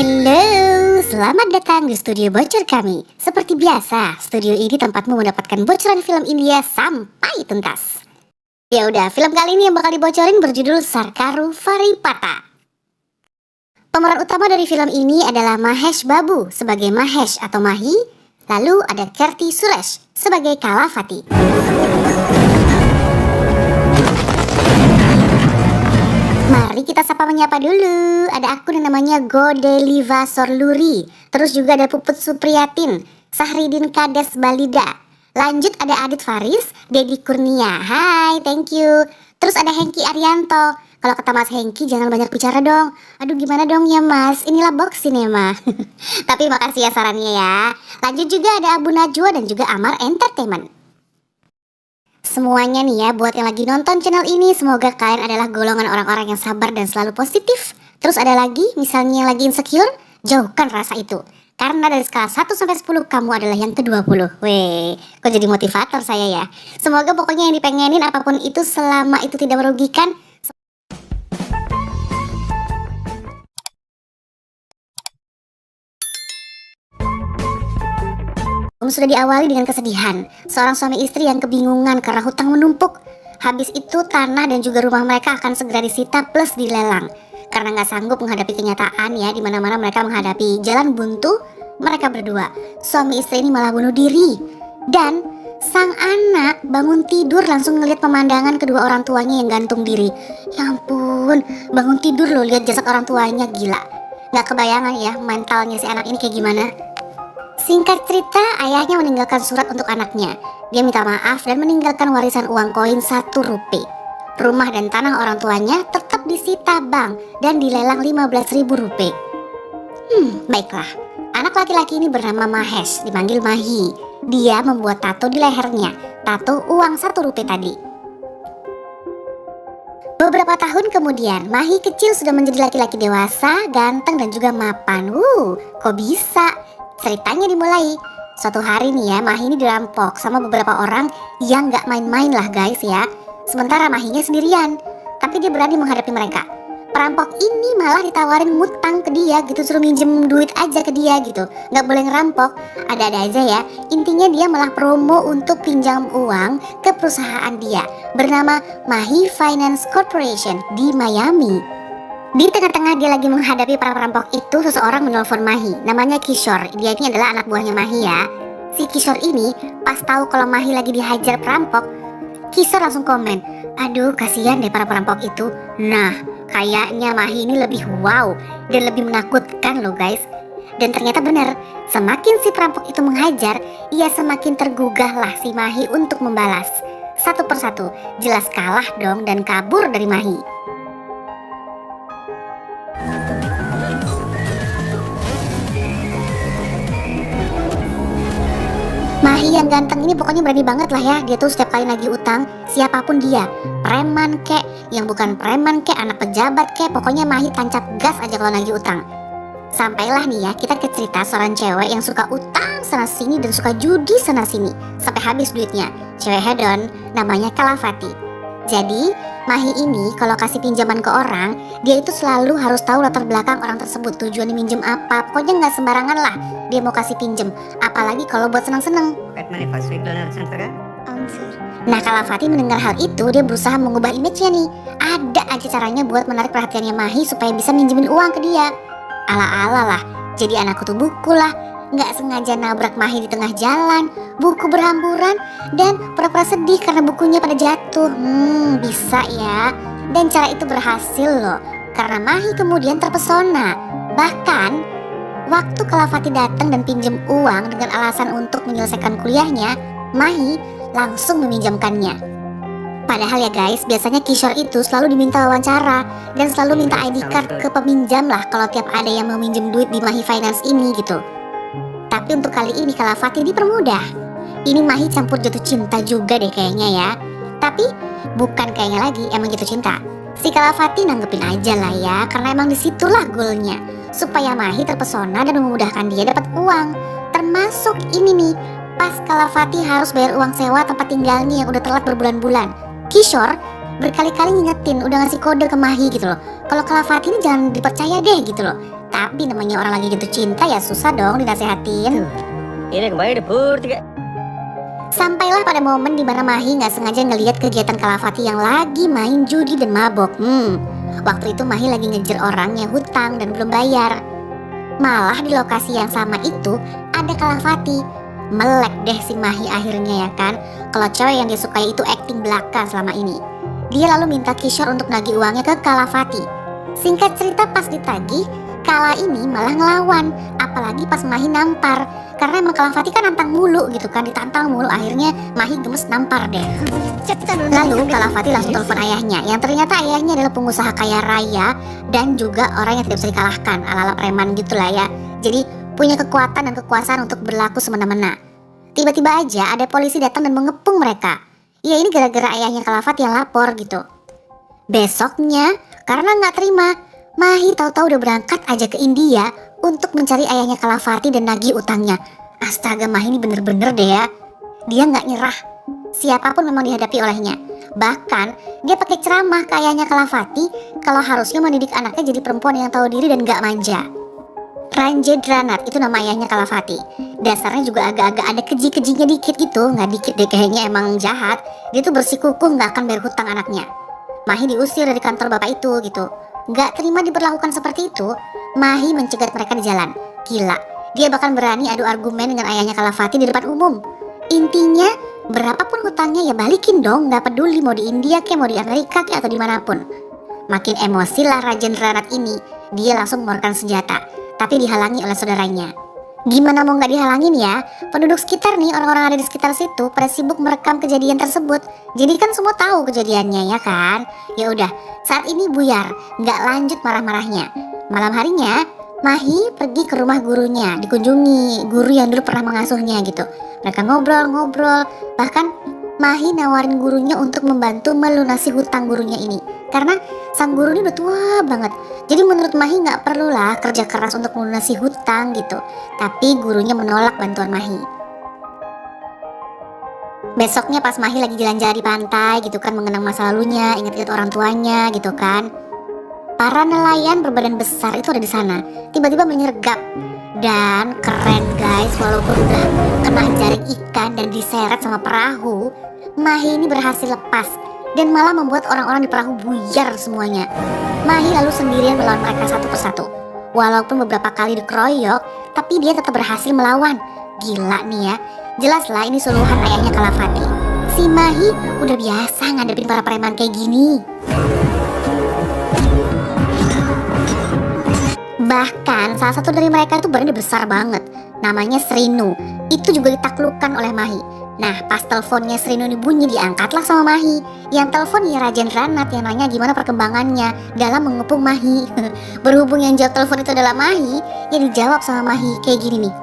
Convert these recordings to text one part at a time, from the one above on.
Halo, selamat datang di studio bocor kami. Seperti biasa, studio ini tempatmu mendapatkan bocoran film India sampai tuntas. Ya udah, film kali ini yang bakal dibocorin berjudul Sarkaru Varipata. Pemeran utama dari film ini adalah Mahesh Babu sebagai Mahesh atau Mahi, lalu ada Kirti Suresh sebagai Kalavati. Mari kita sapa menyapa dulu. Ada akun yang namanya Godeliva Sorluri. Terus juga ada Puput Supriyatin, Sahridin Kades Balida. Lanjut ada Adit Faris, Dedi Kurnia. Hai, thank you. Terus ada Hengki Arianto. Kalau kata Mas Hengki jangan banyak bicara dong. Aduh gimana dong ya Mas, inilah box cinema. Tapi makasih ya sarannya ya. Lanjut juga ada Abu Najwa dan juga Amar Entertainment. Semuanya nih ya, buat yang lagi nonton channel ini, semoga kalian adalah golongan orang-orang yang sabar dan selalu positif. Terus ada lagi, misalnya yang lagi insecure, jauhkan rasa itu. Karena dari skala 1 sampai 10, kamu adalah yang ke-20. Weh, kok jadi motivator saya ya. Semoga pokoknya yang dipengenin apapun itu selama itu tidak merugikan. Sudah diawali dengan kesedihan. Seorang suami istri yang kebingungan karena hutang menumpuk. Habis itu tanah dan juga rumah mereka akan segera disita plus dilelang. Karena nggak sanggup menghadapi kenyataan ya, dimana mana mereka menghadapi jalan buntu. Mereka berdua, suami istri ini malah bunuh diri. Dan sang anak bangun tidur langsung ngeliat pemandangan kedua orang tuanya yang gantung diri. Ya ampun, bangun tidur loh lihat jasad orang tuanya, gila. Nggak kebayangan ya mentalnya si anak ini kayak gimana. Singkat cerita, ayahnya meninggalkan surat untuk anaknya. Dia minta maaf dan meninggalkan warisan uang koin 1 rupiah. Rumah dan tanah orang tuanya tetap disita bank dan dilelang 15.000 rupiah. Baiklah. Anak laki-laki ini bernama Mahesh, dipanggil Mahi. Dia membuat tato di lehernya, tato uang 1 rupiah tadi. Beberapa tahun kemudian, Mahi kecil sudah menjadi laki-laki dewasa, ganteng dan juga mapan. Kok bisa? Ceritanya dimulai. Suatu hari nih ya, Mahi ini dirampok sama beberapa orang yang gak main-main lah guys ya. Sementara Mahinya sendirian, tapi dia berani menghadapi mereka. Perampok ini malah ditawarin ngutang ke dia gitu, suruh minjem duit aja ke dia gitu. Gak boleh ngerampok, ada-ada aja ya. Intinya dia malah promo untuk pinjam uang ke perusahaan dia, bernama Mahi Finance Corporation di Miami. Di tengah-tengah dia lagi menghadapi para perampok itu, seseorang menelpon Mahi, namanya Kishore. Dia ini adalah anak buahnya Mahi ya. Si Kishore ini pas tahu kalau Mahi lagi dihajar perampok, Kishore langsung komen, aduh kasihan deh para perampok itu. Nah, kayaknya Mahi ini lebih wow dan lebih menakutkan loh guys. Dan ternyata benar, semakin si perampok itu menghajar, ia semakin tergugahlah si Mahi untuk membalas. Satu persatu, jelas kalah dong dan kabur dari Mahi. Mahi yang ganteng ini pokoknya berani banget lah ya. Dia tuh setiap kali nagih utang, siapapun dia, preman kek, yang bukan preman kek, anak pejabat kek, pokoknya Mahi tancap gas aja kalau nagih utang. Sampailah nih ya, kita ke cerita seorang cewek yang suka utang sana sini dan suka judi sana sini sampai habis duitnya. Cewek hedon, namanya Kalavati. Jadi Mahi ini kalau kasih pinjaman ke orang, dia itu selalu harus tahu latar belakang orang tersebut, tujuannya minjem apa. Pokoknya nggak sembarangan lah dia mau kasih pinjem, apalagi kalau buat senang-senang. Nah, Kalavati mendengar hal itu, dia berusaha mengubah image-nya nih. Ada aja caranya buat menarik perhatiannya Mahi supaya bisa minjemin uang ke dia. Ala-ala lah, jadi anak kutu buku lah, nggak sengaja nabrak Mahi di tengah jalan, buku berhamburan, dan pura-pura sedih karena bukunya pada jatuh. Bisa ya. Dan cara itu berhasil loh, karena Mahi kemudian terpesona. Bahkan waktu Kalavati datang dan pinjam uang dengan alasan untuk menyelesaikan kuliahnya, Mahi langsung meminjamkannya. Padahal ya guys, biasanya Kishore itu selalu diminta wawancara dan selalu minta ID card ke peminjam lah kalau tiap ada yang mau minjem duit di Mahi Finance ini gitu. Tapi untuk kali ini Kalavati dipermudah. Ini Mahi campur jatuh cinta juga deh kayaknya ya. Tapi bukan kayaknya lagi, emang jatuh cinta. Si Kalavati nanggepin aja lah ya, karena emang disitulah goalnya, supaya Mahi terpesona dan memudahkan dia dapat uang. Termasuk ini nih, pas Kalavati harus bayar uang sewa tempat tinggalnya yang udah telat berbulan-bulan. Kishore berkali-kali ngingetin, udah ngasih kode ke Mahi gitu loh, kalau Kalavati ini jangan dipercaya deh gitu loh. Tapi namanya orang lagi jatuh cinta ya susah dong dinasehatin. Ini kembali debur tiga. Sampailah pada momen dimana Mahi nggak sengaja ngelihat kegiatan Kalafati yang lagi main judi dan mabok. Waktu itu Mahi lagi ngejar orang yang hutang dan belum bayar. Malah di lokasi yang sama itu ada Kalafati. Melek deh si Mahi akhirnya ya kan. Kalau cewek yang dia sukai itu acting belaka selama ini. Dia lalu minta Kishore untuk nagih uangnya ke Kalafati. Singkat cerita pas ditagih, Kala ini malah ngelawan. Apalagi pas Mahi nampar. Karena emang Kalafati kan nantang mulu gitu kan, ditantang mulu. Akhirnya Mahi gemes nampar deh. Lalu Kalafati langsung telepon ayahnya, yang ternyata ayahnya adalah pengusaha kaya raya dan juga orang yang tidak bisa dikalahkan, ala-ala preman gitulah ya. Jadi punya kekuatan dan kekuasaan untuk berlaku semena-mena. Tiba-tiba aja ada polisi datang dan mengepung mereka. Ya ini gara-gara ayahnya Kalafati yang lapor gitu. Besoknya karena nggak terima, Mahi tahu-tahu udah berangkat aja ke India untuk mencari ayahnya Kalafati dan nagih utangnya. Astaga, Mahi ini bener-bener deh ya. Dia nggak nyerah. Siapapun memang dihadapi olehnya. Bahkan dia pakai ceramah ke ayahnya Kalafati kalau harusnya mendidik anaknya jadi perempuan yang tahu diri dan gak manja. Ranjendranat itu nama ayahnya Kalafati. Dasarnya juga agak-agak ada keji-kejinya dikit gitu. Nggak dikit deh, kayaknya emang jahat. Dia tuh bersikukuh gak akan bayar hutang anaknya. Mahi diusir dari kantor bapak itu gitu. Gak terima diperlakukan seperti itu, Mahi mencegat mereka di jalan. Gila, dia bahkan berani adu argumen dengan ayahnya Kalafati di depan umum. Intinya, berapapun hutangnya ya balikin dong, gak peduli mau di India kek, mau di Amerika kek, atau dimanapun. Makin emosi lah Ranjendranat ini, dia langsung mengeluarkan senjata, tapi dihalangi oleh saudaranya. Gimana mau gak dihalangin ya? Penduduk sekitar nih, orang-orang ada di sekitar situ pada sibuk merekam kejadian tersebut. Jadi kan semua tahu kejadiannya ya kan? Ya udah, saat ini buyar, gak lanjut marah-marahnya. Malam harinya, Mahi pergi ke rumah gurunya, dikunjungi guru yang dulu pernah mengasuhnya gitu. Mereka ngobrol-ngobrol, bahkan Mahi nawarin gurunya untuk membantu melunasi hutang gurunya ini. Karena sang guru ini udah tua banget. Jadi menurut Mahi gak perlulah kerja keras untuk melunasi hutang gitu. Tapi gurunya menolak bantuan Mahi. Besoknya pas Mahi lagi jalan-jalan di pantai gitu kan, mengenang masa lalunya, ingat-ingat orang tuanya gitu kan. Para nelayan berbadan besar itu ada di sana. Tiba-tiba menyergap. Dan keren guys, walaupun udah kena jaring ikan dan diseret sama perahu, Mahi ini berhasil lepas dan malah membuat orang-orang di perahu buyar semuanya. Mahi lalu sendirian melawan mereka satu persatu. Walaupun beberapa kali dikeroyok, tapi dia tetap berhasil melawan. Gila nih ya, jelaslah ini suluhan ayahnya Kalafati. Si Mahi udah biasa ngadepin para preman kayak gini. Bahkan salah satu dari mereka itu badannya besar banget, namanya Srinu. Itu juga ditaklukkan oleh Mahi. Nah pas teleponnya Srinu ini bunyi, diangkatlah sama Mahi. Yang telepon ya Ranjendranat yang nanya gimana perkembangannya dalam mengepung Mahi. Berhubung yang jawab telepon itu adalah Mahi, ya dijawab sama Mahi kayak gini nih.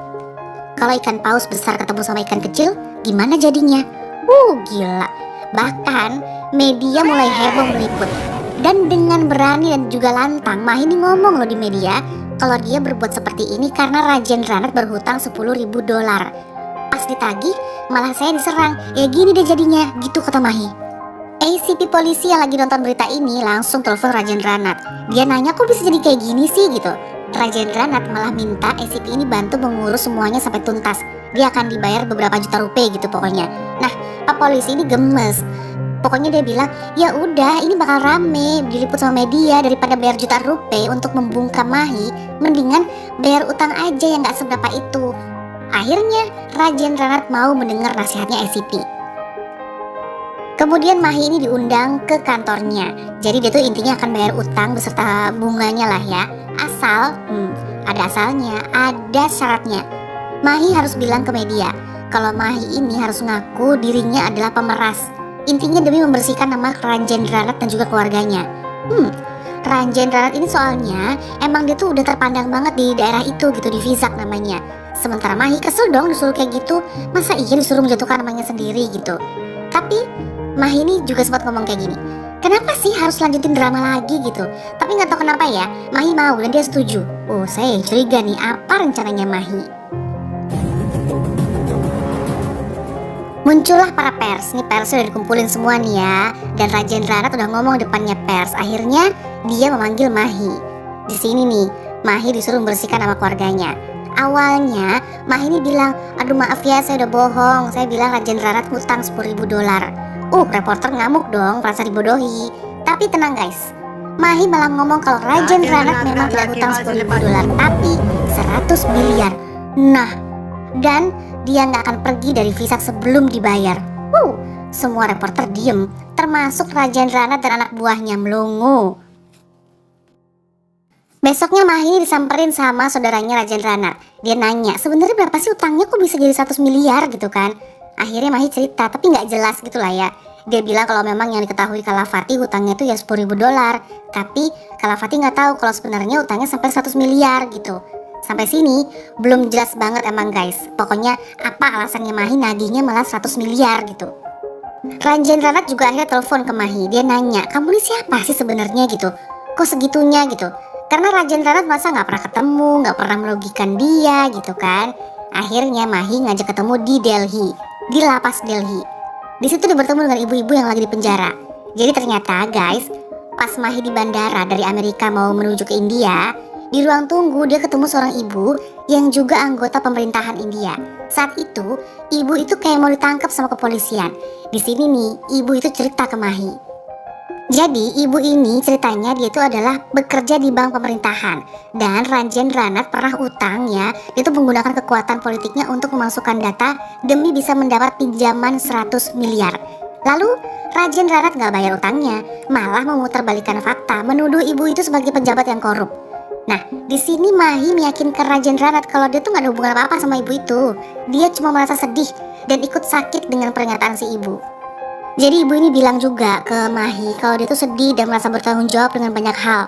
Kalau ikan paus besar ketemu sama ikan kecil, gimana jadinya? Gila. Bahkan media mulai heboh meliput. Dan dengan berani dan juga lantang, Mahi ini ngomong loh di media kalau dia berbuat seperti ini karena Ranjendranat berhutang $10.000. Pas ditagih, malah saya diserang. Ya gini deh jadinya, gitu kata Mahi. ACP polisi yang lagi nonton berita ini langsung telepon Ranjendranat. Dia nanya kok bisa jadi kayak gini sih gitu. Ranjendranat malah minta ACP ini bantu mengurus semuanya sampai tuntas. Dia akan dibayar beberapa juta rupiah gitu pokoknya. Nah, Pak polisi ini gemes. Pokoknya dia bilang, ya udah ini bakal rame, diliput sama media, daripada bayar jutaan rupiah untuk membungkam Mahi, mendingan bayar utang aja yang gak seberapa itu. Akhirnya Ranjendranat mau mendengar nasihatnya ACP. Kemudian Mahi ini diundang ke kantornya. Jadi dia tuh intinya akan bayar utang beserta bunganya lah ya. Asal, ada asalnya, ada syaratnya. Mahi harus bilang ke media kalau Mahi ini harus ngaku dirinya adalah pemeras. Intinya demi membersihkan nama Ranjendranat dan juga keluarganya. Ranjendranat ini soalnya emang dia tuh udah terpandang banget di daerah itu gitu, di Vizag namanya. Sementara Mahi kesel dong disuruh kayak gitu. Masa iya disuruh menjatuhkan namanya sendiri gitu. Tapi Mahi ini juga sempat ngomong kayak gini, kenapa sih harus lanjutin drama lagi gitu. Tapi gak tahu kenapa ya, Mahi mau dan dia setuju. Saya curiga nih apa rencananya Mahi. Muncullah para pers. Nih pers udah dikumpulin semua nih ya. Dan Ranjendranat udah ngomong depannya pers. Akhirnya dia memanggil Mahi. Di sini nih Mahi disuruh membersihkan nama keluarganya. Awalnya Mahi ini bilang, aduh maaf ya saya udah bohong, saya bilang Rajen Ranat ngutang 10.000 dolar. Reporter ngamuk dong, merasa dibodohi. Tapi tenang guys, Mahi malah ngomong kalau Rajen Ranat memang tidak hutang 10.000 dolar, tapi 100 miliar. Nah, dan dia nggak akan pergi dari visa sebelum dibayar. Semua reporter diem, termasuk Rajen Ranat dan anak buahnya melongo. Besoknya Mahi ini disamperin sama saudaranya Rajen Ranat. Dia nanya, sebenarnya berapa sih utangnya, kok bisa jadi 100 miliar gitu kan. Akhirnya Mahi cerita, tapi nggak jelas gitu lah ya. Dia bilang kalau memang yang diketahui Kalafati hutangnya itu ya 10.000 dolar. Tapi Kalafati nggak tahu kalau sebenarnya utangnya sampai 100 miliar gitu. Sampai sini belum jelas banget emang guys. Pokoknya apa alasannya Mahi nagihnya malah 100 miliar gitu. Rajen Ranat juga akhirnya telepon ke Mahi. Dia nanya, kamu ini siapa sih sebenarnya gitu? Kok segitunya gitu? Karena Rajen Ranat masa nggak pernah ketemu, nggak pernah merugikan dia gitu kan. Akhirnya Mahi ngajak ketemu di Delhi, di lapas Delhi. Di situ dia bertemu dengan ibu-ibu yang lagi di penjara. Jadi ternyata guys, pas Mahi di bandara dari Amerika mau menuju ke India, di ruang tunggu dia ketemu seorang ibu yang juga anggota pemerintahan India. Saat itu, ibu itu kayak mau ditangkap sama kepolisian. Di sini nih, ibu itu cerita ke Mahi. Jadi ibu ini ceritanya dia itu adalah bekerja di bank pemerintahan. Dan Rajen Ranat pernah utang ya. Dia itu menggunakan kekuatan politiknya untuk memasukkan data demi bisa mendapat pinjaman 100 miliar. Lalu Rajen Ranat gak bayar utangnya, malah memutarbalikkan fakta, menuduh ibu itu sebagai pejabat yang korup. Nah, di sini Mahi meyakinkan Rajen Ranat kalau dia tuh gak ada hubungan apa-apa sama ibu itu. Dia cuma merasa sedih dan ikut sakit dengan pernyataan si ibu. Jadi ibu ini bilang juga ke Mahi kalau dia tuh sedih dan merasa bertanggung jawab dengan banyak hal.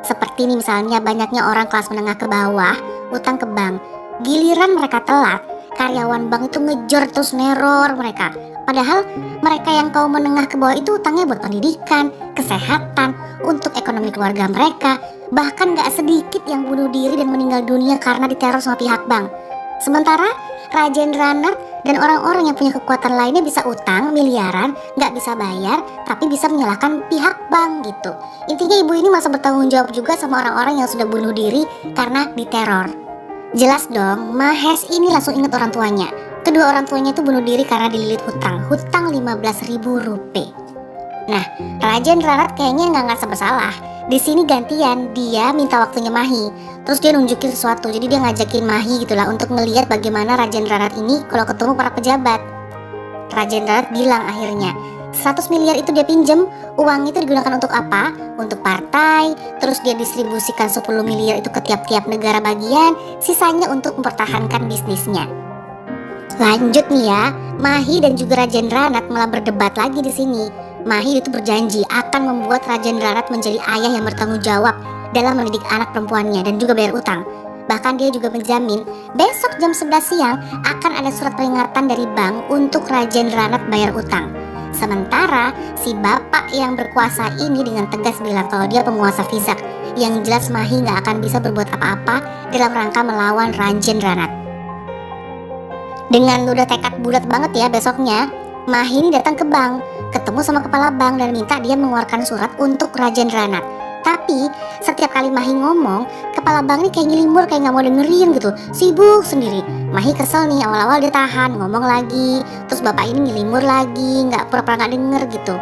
Seperti ini misalnya banyaknya orang kelas menengah ke bawah utang ke bank. Giliran mereka telat, karyawan bank itu ngejor terus neror mereka. Padahal mereka yang kaum menengah ke bawah itu utangnya buat pendidikan, kesehatan, untuk ekonomi keluarga mereka. Bahkan gak sedikit yang bunuh diri dan meninggal dunia karena diteror sama pihak bank. Sementara Rajen Ranat dan orang-orang yang punya kekuatan lainnya bisa utang miliaran, gak bisa bayar, tapi bisa menyalahkan pihak bank gitu. Intinya ibu ini masa bertanggung jawab juga sama orang-orang yang sudah bunuh diri karena diteror. Jelas dong, Mahes ini langsung ingat orang tuanya. Kedua orang tuanya itu bunuh diri karena dililit hutang 15.000 rupiah. Nah, Rajen Ranat kayaknya nggak ngerasa bersalah. Di sini gantian dia minta waktunya Mahi. Terus dia nunjukin sesuatu. Jadi dia ngajakin Mahi gitulah untuk ngelihat bagaimana Rajen Ranat ini kalau ketemu para pejabat. Rajen Ranat bilang akhirnya 100 miliar itu dia pinjem, uang itu digunakan untuk apa? Untuk partai. Terus dia distribusikan 10 miliar itu ke tiap-tiap negara bagian, sisanya untuk mempertahankan bisnisnya. Lanjut nih ya, Mahi dan juga Rajen Ranat malah berdebat lagi di sini. Mahi itu berjanji akan membuat Rajen Ranat menjadi ayah yang bertanggung jawab dalam mendidik anak perempuannya dan juga bayar utang. Bahkan dia juga menjamin besok jam 11 siang akan ada surat peringatan dari bank untuk Rajen Ranat bayar utang. Sementara si bapak yang berkuasa ini dengan tegas bilang kalau dia penguasa Vizak, yang jelas Mahi gak akan bisa berbuat apa-apa dalam rangka melawan Rajen Ranat. Dengan udah tekad bulat banget ya, besoknya Mahi ini datang ke bank, ketemu sama kepala bank dan minta dia mengeluarkan surat untuk Rajen Ranat. Tapi setiap kali Mahi ngomong, kepala bank ini kayak nyelimur, kayak gak mau dengerin gitu, sibuk sendiri. Mahi kesel nih, awal-awal dia tahan, ngomong lagi, terus bapak ini nyelimur lagi, gak pura-pura gak denger gitu.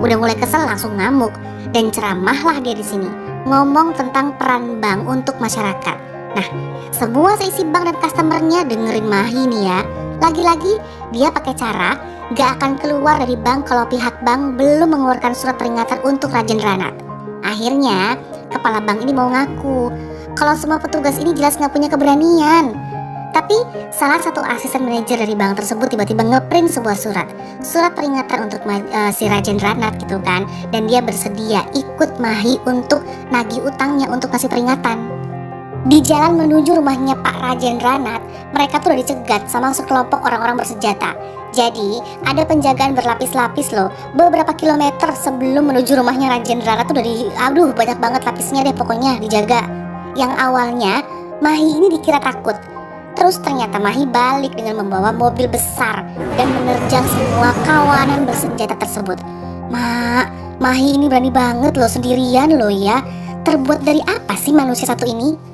Udah mulai kesel langsung ngamuk dan ceramahlah dia di sini, ngomong tentang peran bank untuk masyarakat. Nah, semua seisi bank dan customernya dengerin Mahi nih ya. Lagi-lagi dia pakai cara gak akan keluar dari bank kalau pihak bank belum mengeluarkan surat peringatan untuk Rajen Ranat. Akhirnya kepala bank ini mau ngaku kalau semua petugas ini jelas gak punya keberanian. Tapi salah satu asisten manajer dari bank tersebut tiba-tiba ngeprint sebuah surat peringatan untuk si Rajen Ranat gitu kan. Dan dia bersedia ikut Mahi untuk nagih utangnya untuk kasih peringatan. Di jalan menuju rumahnya Pak Rajen Ranat, mereka tuh udah dicegat sama sekelompok orang-orang bersenjata. Jadi ada penjagaan berlapis-lapis loh. Beberapa kilometer sebelum menuju rumahnya Rajen Ranat tuh udah banyak banget lapisnya deh, pokoknya dijaga. Yang awalnya Mahi ini dikira takut, terus ternyata Mahi balik dengan membawa mobil besar dan menerjang semua kawanan bersenjata tersebut. Mahi ini berani banget loh, sendirian loh ya. Terbuat dari apa sih manusia satu ini?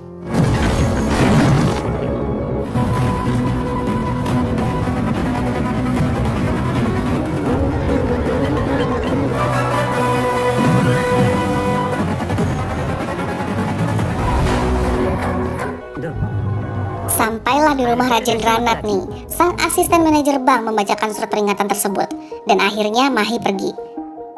rumah Rajendranat nih. Sang asisten manajer bank membacakan surat peringatan tersebut. Dan akhirnya Mahi pergi.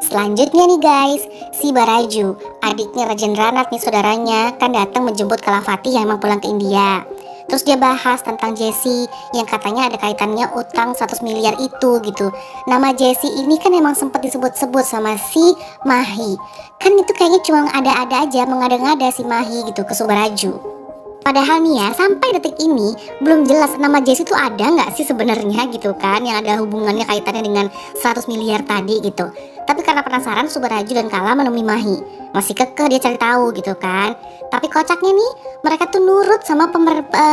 Selanjutnya nih guys, si Baraju, adiknya Rajendranat nih saudaranya, kan datang menjemput Kalafati yang emang pulang ke India. Terus dia bahas tentang Jessie yang katanya ada kaitannya utang 100 miliar itu gitu. Nama Jessie ini kan emang sempat disebut-sebut sama si Mahi. Kan itu kayaknya cuma ada-ada aja, mengada-ngada si Mahi gitu ke Subaraju. Padahal nih ya, sampai detik ini belum jelas nama Jessie itu ada nggak sih sebenarnya gitu kan, yang ada hubungannya kaitannya dengan 100 miliar tadi gitu. Tapi karena penasaran, Subaraju dan Kala menemui Mahi. Masih kekeh dia cari tahu gitu kan. Tapi kocaknya nih, mereka tuh nurut sama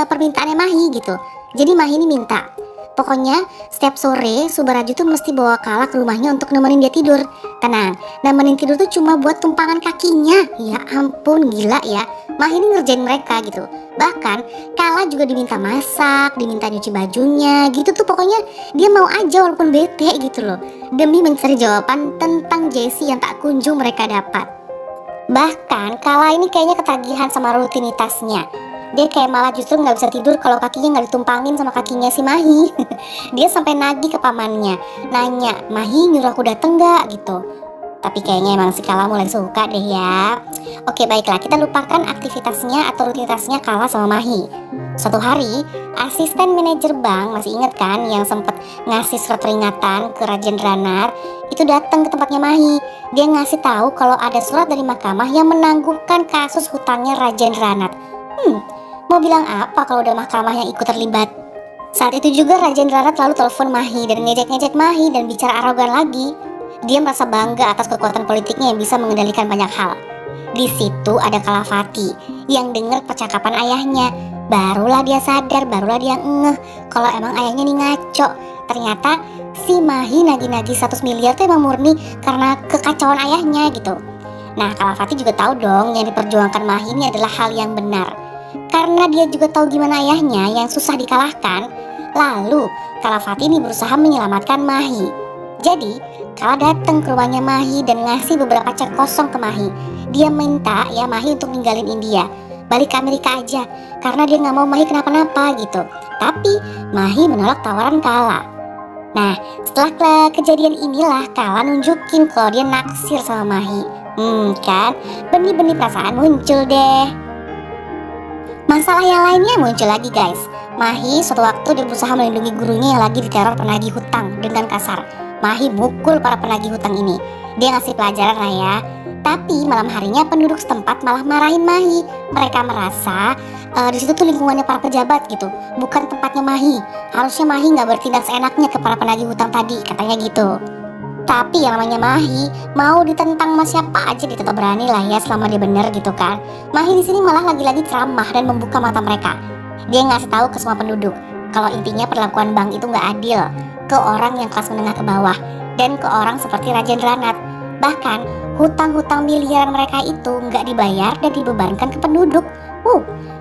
permintaannya Mahi gitu. Jadi Mahi ini minta, pokoknya setiap sore Subaraju tuh mesti bawa Kala ke rumahnya untuk nemenin dia tidur. Tenang, nemenin tidur tuh cuma buat tumpangan kakinya. Ya ampun, gila ya. Mahi ini ngerjain mereka gitu. Bahkan Kala juga diminta masak, diminta nyuci bajunya gitu tuh. Pokoknya dia mau aja walaupun bete gitu loh, demi mencari jawaban tentang Jessie yang tak kunjung mereka dapat. Bahkan Kala ini kayaknya ketagihan sama rutinitasnya. Dia kayak malah justru nggak bisa tidur kalau kakinya nggak ditumpangin sama kakinya si Mahi. Dia sampai nagih ke pamannya, nanya, Mahi nyuruh aku dateng nggak gitu. Tapi kayaknya emang si Kala mulai suka deh ya. Oke baiklah, kita lupakan aktivitasnya atau rutinitasnya Kala sama Mahi. Suatu hari, asisten manajer bank, masih inget kan yang sempet ngasih surat peringatan ke Rajendranat, itu datang ke tempatnya Mahi. Dia ngasih tahu kalau ada surat dari mahkamah yang menangguhkan kasus hutangnya Rajendranat. Mau bilang apa kalau udah mahkamah yang ikut terlibat? Saat itu juga Rajendranat lalu telepon Mahi dan ngejek-ngejek Mahi dan bicara arogan lagi. Dia merasa bangga atas kekuatan politiknya yang bisa mengendalikan banyak hal. Di situ ada Kalafati yang dengar percakapan ayahnya. Barulah dia sadar, barulah dia ngeh kalau emang ayahnya nih ngaco. Ternyata si Mahi nagih-nagih 100 miliar itu emang murni karena kekacauan ayahnya gitu. Nah, Kalafati juga tahu dong yang diperjuangkan Mahi ini adalah hal yang benar. Karena dia juga tahu gimana ayahnya yang susah dikalahkan. Lalu Kalafati ini berusaha menyelamatkan Mahi. Jadi Kala datang ke rumahnya Mahi dan ngasih beberapa cek kosong ke Mahi. Dia minta ya Mahi untuk ninggalin India, balik ke Amerika aja, karena dia nggak mau Mahi kenapa-napa gitu. Tapi Mahi menolak tawaran Kala. Nah, setelah kejadian inilah Kala nunjukin kalau dia naksir sama Mahi. Kan benih-benih perasaan muncul deh. Masalah yang lainnya muncul lagi guys. Mahi suatu waktu dia berusaha melindungi gurunya yang lagi diteror penagih hutang dengan kasar. Mahi mukul para penagih hutang ini. Dia ngasih pelajaran lah ya. Tapi malam harinya penduduk setempat malah marahin Mahi. Mereka merasa di situ tuh lingkungannya para pejabat gitu, bukan tempatnya Mahi. Harusnya Mahi nggak bertindak seenaknya ke para penagih hutang tadi, katanya gitu. Tapi yang namanya Mahi mau ditentang sama siapa aja dia tetap berani lah ya selama dia bener gitu kan. Mahi di sini malah lagi-lagi ceramah dan membuka mata mereka. Dia ngasih tahu ke semua penduduk kalau intinya perlakuan bank itu nggak adil ke orang yang kelas menengah ke bawah dan ke orang seperti Rajendranat. Bahkan hutang-hutang miliaran mereka itu nggak dibayar dan dibebankan ke penduduk.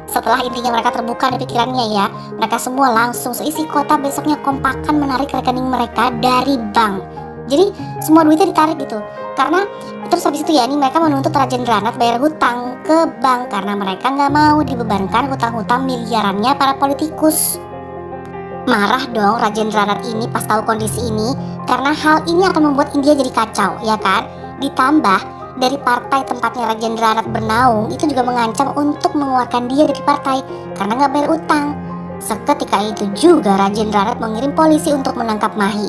Setelah intinya mereka terbuka di pikirannya ya, mereka semua langsung seisi kota besoknya kompakan menarik rekening mereka dari bank. Jadi semua duitnya ditarik gitu. Karena terus habis itu ya ini mereka menuntut Rajendranat bayar hutang ke bank karena mereka nggak mau dibebankan hutang-hutang miliarannya para politikus. Marah dong Rajendranat ini pas tahu kondisi ini, karena hal ini akan membuat India jadi kacau, ya kan? Ditambah dari partai tempatnya Rajendranat bernaung itu juga mengancam untuk mengeluarkan dia dari partai karena nggak bayar utang. Seketika itu juga Rajendranat mengirim polisi untuk menangkap Mahi.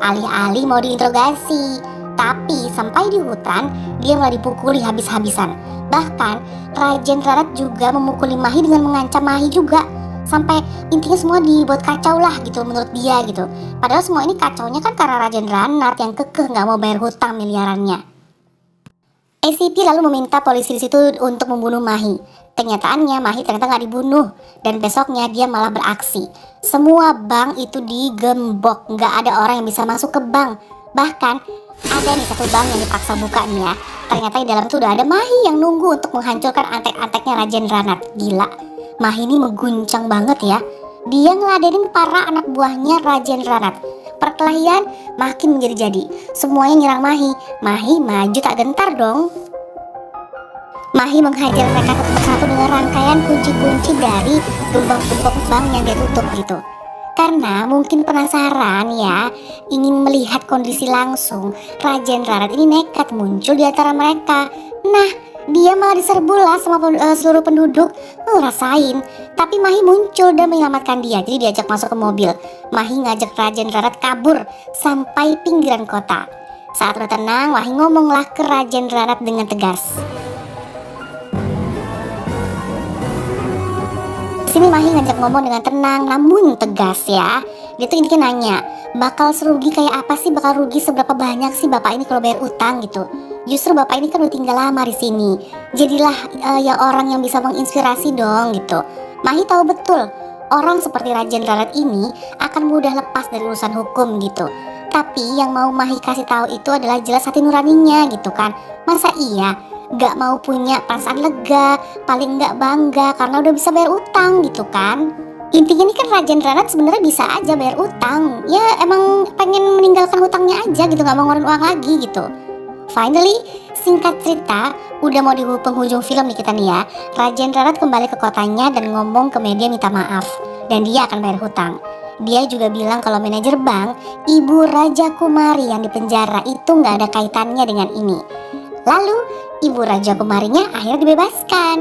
Alih-alih mau diinterogasi, tapi sampai di hutan dia malah dipukuli habis-habisan. Bahkan Rajendranat juga memukuli Mahi dengan mengancam Mahi juga. Sampai intinya semua dibuat kacau lah gitu menurut dia gitu. Padahal semua ini kacaunya kan karena Rajendranat yang kekeh nggak mau bayar hutang miliarannya. ACP lalu meminta polisi di situ untuk membunuh Mahi. Kenyataannya Mahi ternyata nggak dibunuh dan besoknya dia malah beraksi. Semua bank itu digembok, nggak ada orang yang bisa masuk ke bank. Bahkan ada nih satu bank yang dipaksa buka nih ya. Ternyata di dalam itu udah ada Mahi yang nunggu untuk menghancurkan antek-anteknya Rajendranat. Gila. Mahi ini mengguncang banget ya. Dia ngeladenin para anak buahnya Rajendranat. Perkelahian makin menjadi-jadi. Semuanya nyerang Mahi. Mahi maju tak gentar dong. Mahi menghajar mereka satu persatu dengan rangkaian kunci-kunci dari gembok-gembok bank yang dia tutup gitu. Karena mungkin penasaran ya, ingin melihat kondisi langsung, Rajen Rarat ini nekat muncul di antara mereka. Nah, dia malah diserbu lah sama seluruh penduduk. Rasain. Tapi Mahi muncul dan menyelamatkan dia. Jadi diajak masuk ke mobil. Mahi ngajak Rajen Rarat kabur sampai pinggiran kota. Saat udah tenang, Mahi ngomonglah ke Rajen Rarat dengan tegas. Sini Mahi ngajak ngomong dengan tenang namun tegas ya. Dia tuh intinya nanya, bakal serugi kayak apa sih, bakal rugi seberapa banyak sih bapak ini kalau bayar utang gitu. Justru bapak ini kan udah tinggal lama di sini. Jadilah ya orang yang bisa menginspirasi dong gitu. Mahi tahu betul orang seperti Rajen Rarat ini akan mudah lepas dari urusan hukum gitu. Tapi yang mau Mahi kasih tahu itu adalah jelas hati nuraninya gitu kan. Masa iya gak mau punya perasaan lega, paling gak bangga karena udah bisa bayar utang gitu kan. Intinya nih kan Rajen Rarat sebenarnya bisa aja bayar utang. Ya emang pengen meninggalkan hutangnya aja gitu, gak mau ngeluarin uang lagi gitu. Finally, singkat cerita, udah mau di penghujung film nih kita nih ya. Rajen Rarat kembali ke kotanya dan ngomong ke media minta maaf. Dan dia akan bayar hutang. Dia juga bilang kalau manajer bank, Ibu Raja Kumari yang dipenjara itu gak ada kaitannya dengan ini. Lalu, Ibu Raja Kumarinya akhirnya dibebaskan.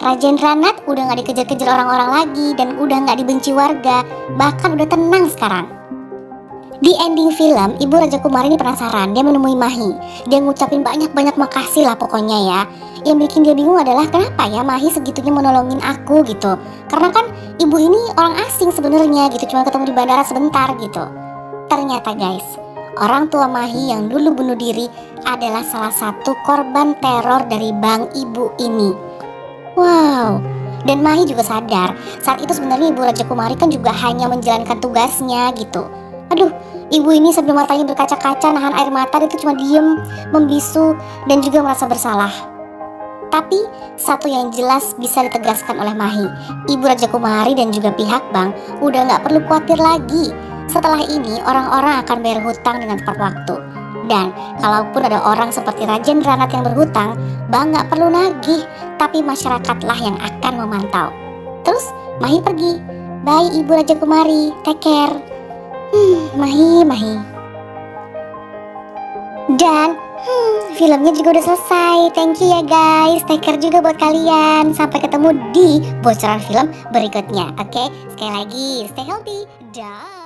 Rajen Rarat udah gak dikejar-kejar orang-orang lagi dan udah gak dibenci warga. Bahkan udah tenang sekarang. Di ending film, Ibu Raja Kumari ini penasaran. Dia menemui Mahi. Dia ngucapin banyak-banyak makasih lah pokoknya ya. Yang bikin dia bingung adalah kenapa ya Mahi segitunya menolongin aku gitu. Karena kan ibu ini orang asing sebenarnya gitu. Cuma ketemu di bandara sebentar gitu. Ternyata guys, orang tua Mahi yang dulu bunuh diri adalah salah satu korban teror dari bank ibu ini. Wow. Dan Mahi juga sadar saat itu sebenarnya Ibu Raja Kumari kan juga hanya menjalankan tugasnya gitu. Aduh, ibu ini sebelum matanya berkaca-kaca nahan air mata, dia tuh cuma diem, membisu dan juga merasa bersalah. Tapi satu yang jelas bisa ditegaskan oleh Mahi, Ibu Raja Kumari dan juga pihak bank udah gak perlu khawatir lagi. Setelah ini orang-orang akan bayar hutang dengan tepat waktu. Dan kalaupun ada orang seperti Rajen Rarat yang berhutang, bank gak perlu nagih, tapi masyarakatlah yang akan memantau. Terus Mahi pergi. Bye Ibu Raja Kumari, take care. Mahi. Dan filmnya juga udah selesai. Thank you ya guys. Take care juga buat kalian. Sampai ketemu di bocoran film berikutnya. Oke, sekali lagi stay healthy. Dah.